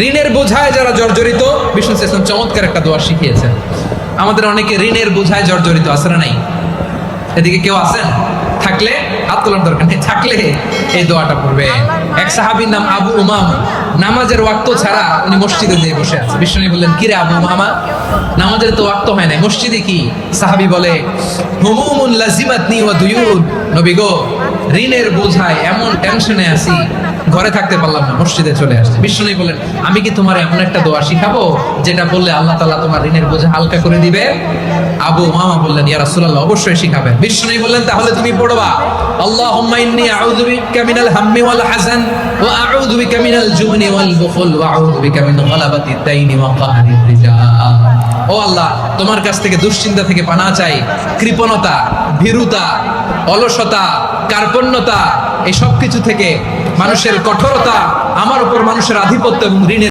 ঋণের বোঝায় যারা জর্জরিত, বিষ্ণু ইসলাম চমৎকার একটা দোয়া শিখিয়েছেন। আমাদের অনেকে ঋণের বোঝায় জর্জরিত, আছে না নাই? এদিকে কেউ আছেন? থাকলে হাত তোলার দরকার নেই, থাকলে এই দোয়াটা পড়বে। এক সাহাবীর নাম আবু উমামা, নামাজের ওয়াক্ত ছাড়া উনি মসজিদে যেয়ে বসে আছে। বিষ্ণু বললেন, কিরে আবু উমামা, নামাজের তো ওয়াক্ত হয় নাই, মসজিদে কি? সাহাবী বলে, হুমুমুন লাজিমাতনি ওয়া দুয়ুন। নবী গো, ঋণের বোঝায় এমন টেনশনে আছি, ঘরে থাকতে পারলাম না, মসজিদে চলে আসছে। বিষ্ণু বলেন, আমি কি তোমার এমন একটা দোয়া শিখাবো যেটা বললে আল্লাহ তাআলা তোমার ঋণের বোঝা হালকা করে দিবে? আবু উমামা বললেন, ইয়া রাসূলুল্লাহ, অবশ্যই শিখাবেন। বিষ্ণু বললেন, তাহলে তুমি পড়বা, আল্লাহুম্মা ইন্নী আউযু বিকা মিনাল হাম্মি ওয়াল হাযান ওয়া আউযু বিকা মিনাল জুবনি ওয়াল বুখল ওয়া আউযু বিকা মিন গালাবাতিদ দাইনি ওয়া কাহরির রিজাল। ও আল্লাহ, তোমার কাছ থেকে দুশ্চিন্তা থেকে পানাহ চাই, কৃপণতা, ভীরুতা, অলসতা, কার্পণ্যতা, এই সব কিছু থেকে, মানুষের কঠোরতা, আমার উপর মানুষের আধিপত্য এবং ঋণের